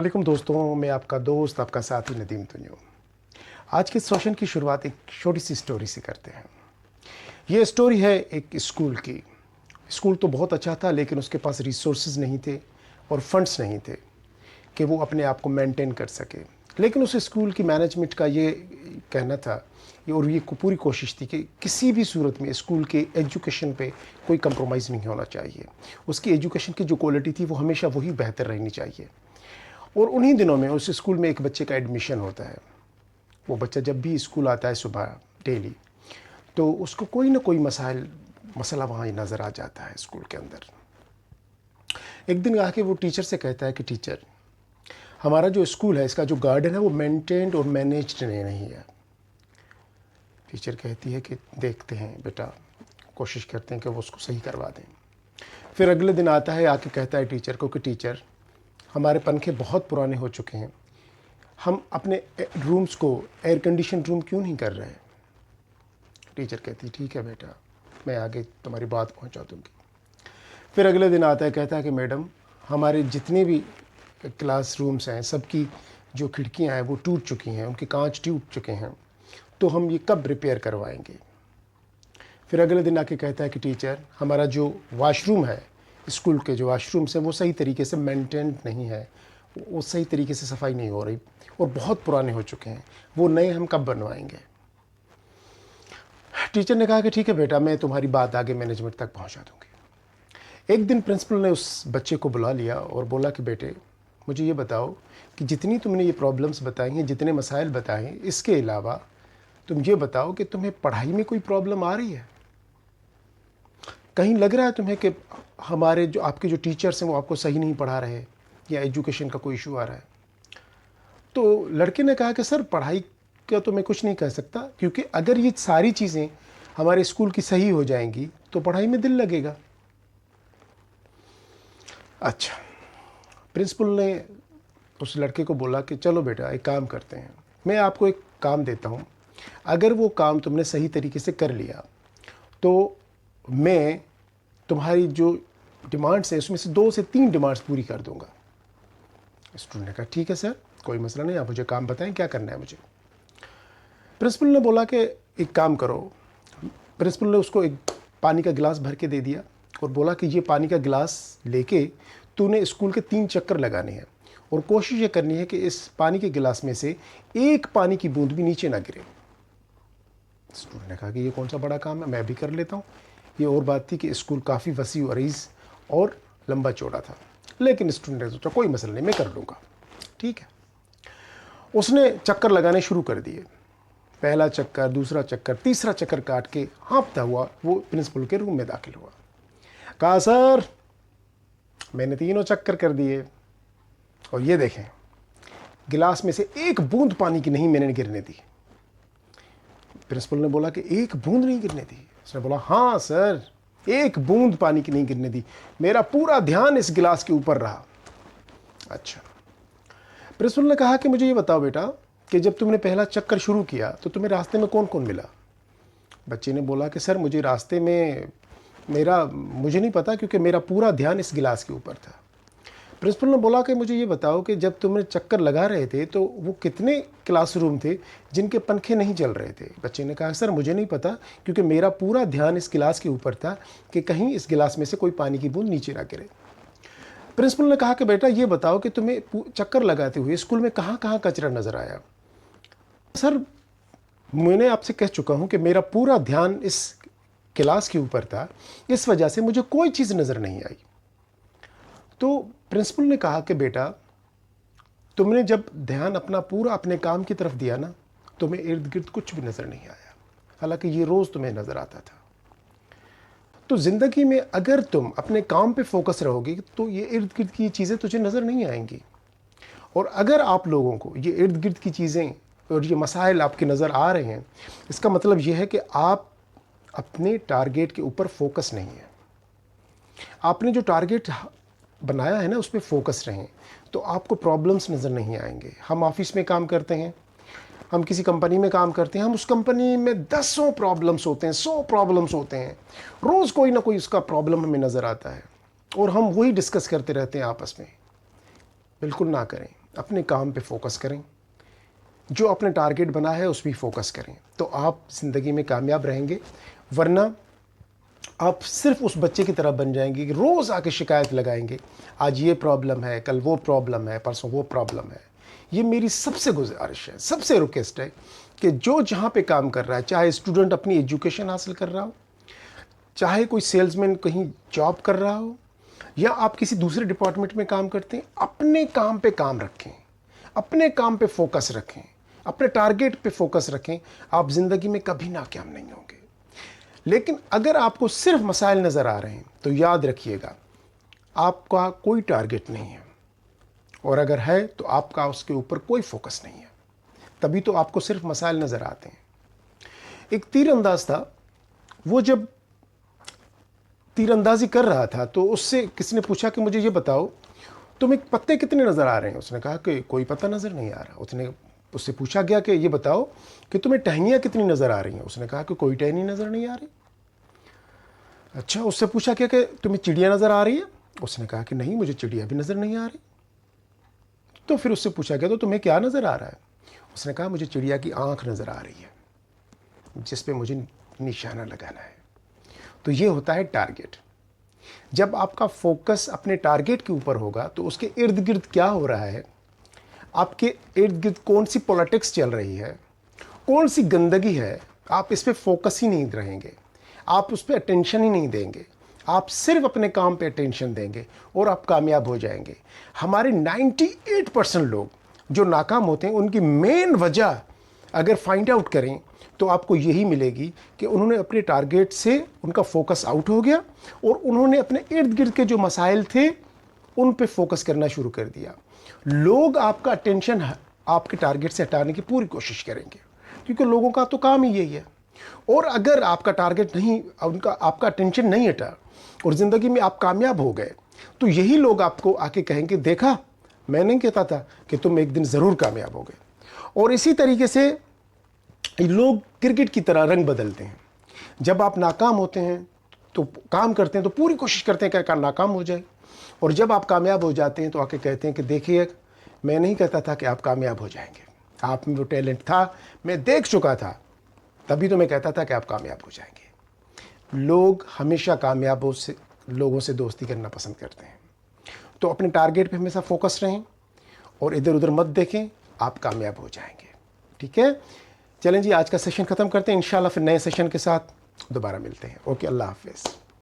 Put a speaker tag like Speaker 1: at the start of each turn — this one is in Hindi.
Speaker 1: वालेकुम दोस्तों, मैं आपका दोस्त, आपका साथी नदीम तुन्यो। आज के सेशन की शुरुआत एक छोटी सी स्टोरी से करते हैं। ये स्टोरी है एक स्कूल की। स्कूल तो बहुत अच्छा था, लेकिन उसके पास रिसोर्सेज नहीं थे और फंड्स नहीं थे कि वो अपने आप को मेंटेन कर सके। लेकिन उस स्कूल की मैनेजमेंट का ये कहना था और ये पूरी कोशिश थी कि किसी भी सूरत में स्कूल के एजुकेशन पे कोई कंप्रोमाइज़ नहीं होना चाहिए। उसकी एजुकेशन की जो क्वालिटी थी वो हमेशा वही बेहतर रहनी चाहिए। और उन्हीं दिनों में उस स्कूल में एक बच्चे का एडमिशन होता है। वो बच्चा जब भी स्कूल आता है सुबह डेली, तो उसको कोई ना कोई मसला वहाँ नज़र आ जाता है स्कूल के अंदर। एक दिन आके वो टीचर से कहता है कि टीचर, हमारा जो स्कूल है, इसका जो गार्डन है वो मेंटेन्ड और मैनेज्ड नहीं है। टीचर कहती है कि देखते हैं बेटा, कोशिश करते हैं कि वो उसको सही करवा दें। फिर अगले दिन आता है, आके कहता है टीचर को कि टीचर, हमारे पंखे बहुत पुराने हो चुके हैं, हम अपने रूम्स को एयर कंडीशन रूम क्यों नहीं कर रहे। टीचर कहती ठीक है बेटा, मैं आगे तुम्हारी बात पहुंचा दूंगी। फिर अगले दिन आता है, कहता है कि मैडम, हमारे जितने भी क्लास रूम्स हैं सबकी जो खिड़कियां हैं वो टूट चुकी हैं, उनके कांच टूट चुके हैं, तो हम ये कब रिपेयर करवाएंगे। फिर अगले दिन आके कहता है कि टीचर, हमारा जो वॉशरूम है, स्कूल के जो वाशरूम्स हैं वो सही तरीके से मेंटेन नहीं है, वो सही तरीके से सफाई नहीं हो रही और बहुत पुराने हो चुके हैं, वो नए हम कब बनवाएंगे। टीचर ने कहा कि ठीक है बेटा, मैं तुम्हारी बात आगे मैनेजमेंट तक पहुंचा दूंगी। एक दिन प्रिंसिपल ने उस बच्चे को बुला लिया और बोला कि बेटे, मुझे ये बताओ कि जितनी तुमने ये प्रॉब्लम्स बताई हैं, जितने मसाइल बताए हैं, इसके अलावा तुम ये बताओ कि तुम्हें पढ़ाई में कोई प्रॉब्लम आ रही है। कहीं लग रहा है तुम्हें कि हमारे जो आपके जो टीचर्स हैं वो आपको सही नहीं पढ़ा रहे, या एजुकेशन का कोई इशू आ रहा है। तो लड़के ने कहा कि सर, पढ़ाई का तो मैं कुछ नहीं कह सकता, क्योंकि अगर ये सारी चीज़ें हमारे स्कूल की सही हो जाएंगी तो पढ़ाई में दिल लगेगा। अच्छा, प्रिंसिपल ने उस लड़के को बोला कि चलो बेटा, एक काम करते हैं, मैं आपको एक काम देता हूँ, अगर वो काम तुमने सही तरीके से कर लिया तो मैं तुम्हारी जो डिमांड्स हैं उसमें से 2 से 3 डिमांड्स पूरी कर दूंगा। स्टूडेंट ने कहा ठीक है सर, कोई मसला नहीं, आप मुझे काम बताएं क्या करना है मुझे। प्रिंसिपल ने बोला कि एक काम करो। प्रिंसिपल ने उसको एक पानी का गिलास भर के दे दिया और बोला कि ये पानी का गिलास लेके तूने स्कूल के 3 चक्कर लगाने हैं और कोशिश ये करनी है कि इस पानी के गिलास में से एक पानी की बूंद भी नीचे ना गिरे। स्टूडेंट ने कहा कि ये कौन सा बड़ा काम है, मैं भी कर लेता हूँ। ये और बात थी कि स्कूल काफ़ी वसी अरीज़ और लंबा चौड़ा था, लेकिन स्टूडेंट ने सोचा कोई मसला नहीं, मैं कर लूँगा। ठीक है, उसने चक्कर लगाने शुरू कर दिए। पहला चक्कर, दूसरा चक्कर, तीसरा चक्कर काट के हाँफता हुआ वो प्रिंसिपल के रूम में दाखिल हुआ। कहा सर, मैंने 3 चक्कर कर दिए और ये देखें, गिलास में से एक बूंद पानी की नहीं मैंने गिरने दी। प्रिंसिपल ने बोला कि एक बूंद नहीं गिरने दी। उसने बोला हाँ सर, एक बूंद पानी की नहीं गिरने दी, मेरा पूरा ध्यान इस गिलास के ऊपर रहा। अच्छा, प्रिंसिपल ने कहा कि मुझे ये बताओ बेटा कि जब तुमने पहला चक्कर शुरू किया तो तुम्हें रास्ते में कौन कौन मिला। बच्चे ने बोला कि सर, मुझे रास्ते में मुझे नहीं पता, क्योंकि मेरा पूरा ध्यान इस गिलास के ऊपर था। प्रिंसिपल ने बोला कि मुझे ये बताओ कि जब तुमने चक्कर लगा रहे थे तो वो कितने क्लासरूम थे जिनके पंखे नहीं चल रहे थे। बच्चे ने कहा सर, मुझे नहीं पता, क्योंकि मेरा पूरा ध्यान इस गिलास के ऊपर था कि कहीं इस गिलास में से कोई पानी की बूंद नीचे ना गिरे। प्रिंसिपल ने कहा कि बेटा ये बताओ कि तुम्हें चक्कर लगाते हुए स्कूल में कहाँ कहाँ कचरा नज़र आया। सर, मैंने आपसे कह चुका हूँ कि मेरा पूरा ध्यान इस गिलास के ऊपर था, इस वजह से मुझे कोई चीज़ नज़र नहीं आई। तो प्रिंसिपल ने कहा कि बेटा, तुमने जब ध्यान अपना पूरा अपने काम की तरफ दिया ना, तुम्हें इर्द गिर्द कुछ भी नज़र नहीं आया, हालांकि ये रोज़ तुम्हें नज़र आता था। तो ज़िंदगी में अगर तुम अपने काम पे फोकस रहोगी तो ये इर्द गिर्द की चीज़ें तुझे नज़र नहीं आएंगी। और अगर आप लोगों को ये इर्द गिर्द की चीज़ें और ये मसाइल आपके नज़र आ रहे हैं, इसका मतलब ये है कि आप अपने टारगेट के ऊपर फोकस नहीं है। आपने जो टारगेट बनाया है ना, उस पर फोकस रहें, तो आपको प्रॉब्लम्स नज़र नहीं आएंगे। हम ऑफिस में काम करते हैं, हम किसी कंपनी में काम करते हैं, हम उस कंपनी में दसों प्रॉब्लम्स होते हैं, 100 प्रॉब्लम्स होते हैं, रोज़ कोई ना कोई उसका प्रॉब्लम हमें नज़र आता है और हम वही डिस्कस करते रहते हैं आपस में। बिल्कुल ना करें। अपने काम पे फोकस करें, जो अपने टारगेट बना है उस पर फोकस करें, तो आप ज़िंदगी में कामयाब रहेंगे। वरना आप सिर्फ उस बच्चे की तरह बन जाएंगे कि रोज़ आके शिकायत लगाएंगे, आज ये प्रॉब्लम है, कल वो प्रॉब्लम है, परसों वो प्रॉब्लम है। ये मेरी सबसे गुजारिश है, सबसे रिक्वेस्ट है कि जो जहाँ पे काम कर रहा है, चाहे स्टूडेंट अपनी एजुकेशन हासिल कर रहा हो, चाहे कोई सेल्समैन कहीं जॉब कर रहा हो, या आप किसी दूसरे डिपार्टमेंट में काम करते हैं, अपने काम पे काम रखें, अपने काम पे फोकस रखें, अपने टारगेट पे फोकस रखें। आप ज़िंदगी में कभी नाकाम नहीं होंगे। लेकिन अगर आपको सिर्फ मसाइल नज़र आ रहे हैं तो याद रखिएगा, आपका कोई टारगेट नहीं है, और अगर है तो आपका उसके ऊपर कोई फोकस नहीं है, तभी तो आपको सिर्फ मसाइल नज़र आते हैं। एक तीरंदाज था, वो जब तीरंदाजी कर रहा था तो उससे किसी ने पूछा कि मुझे ये बताओ तुम्हें पत्ते कितने नज़र आ रहे हैं। उसने कहा कि कोई पत्ता नज़र नहीं आ रहा। उससे पूछा गया कि ये बताओ कि तुम्हें टहनियाँ कितनी नज़र आ रही हैं। उसने कहा कि कोई टहनी नज़र नहीं आ रही। अच्छा, उससे पूछा गया कि तुम्हें चिड़िया नज़र आ रही है। उसने कहा कि नहीं, मुझे चिड़िया भी नज़र नहीं आ रही। तो फिर उससे पूछा गया तो तुम्हें क्या नज़र आ रहा है। उसने कहा मुझे चिड़िया की आँख नज़र आ रही है, जिस पे मुझे निशाना लगाना है। तो ये होता है टारगेट। जब आपका फोकस अपने टारगेट के ऊपर होगा तो उसके इर्द गिर्द क्या हो रहा है, आपके इर्द गिर्द कौन सी पॉलिटिक्स चल रही है, कौन सी गंदगी है, आप इस पे फोकस ही नहीं रहेंगे, आप उस पर अटेंशन ही नहीं देंगे, आप सिर्फ अपने काम पे अटेंशन देंगे और आप कामयाब हो जाएंगे। हमारे 98% लोग जो नाकाम होते हैं, उनकी मेन वजह अगर फाइंड आउट करें तो आपको यही मिलेगी कि उन्होंने अपने टारगेट से उनका फोकस आउट हो गया और उन्होंने अपने इर्द गिर्द के जो मसाइल थे उन पे फोकस करना शुरू कर दिया। लोग आपका अटेंशन आपके टारगेट से हटाने की पूरी कोशिश करेंगे, क्योंकि लोगों का तो काम ही यही है। और अगर आपका टारगेट नहीं, आपका अटेंशन नहीं हटा और ज़िंदगी में आप कामयाब हो गए, तो यही लोग आपको आके कहेंगे, देखा मैं नहीं कहता था कि तुम एक दिन ज़रूर कामयाब हो गए। और इसी तरीके से लोग क्रिकेट की तरह रंग बदलते हैं। जब आप नाकाम होते हैं तो काम करते हैं तो पूरी कोशिश करते हैं कि नाकाम हो जाए, और जब आप कामयाब हो जाते हैं तो आके कहते हैं कि देखिए, मैं नहीं कहता था कि आप कामयाब हो जाएंगे, आप में वो टैलेंट था, मैं देख चुका था, तभी तो मैं कहता था कि आप कामयाब हो जाएंगे। लोग हमेशा कामयाबों से लोगों से दोस्ती करना पसंद करते हैं। तो अपने टारगेट पे हमेशा फोकस रहें और इधर उधर मत देखें, आप कामयाब हो जाएंगे। ठीक है, चलें जी, आज का सेशन ख़त्म करते हैं। इंशाल्लाह फिर नए सेशन के साथ दोबारा मिलते हैं। ओके, अल्लाह हाफिज़।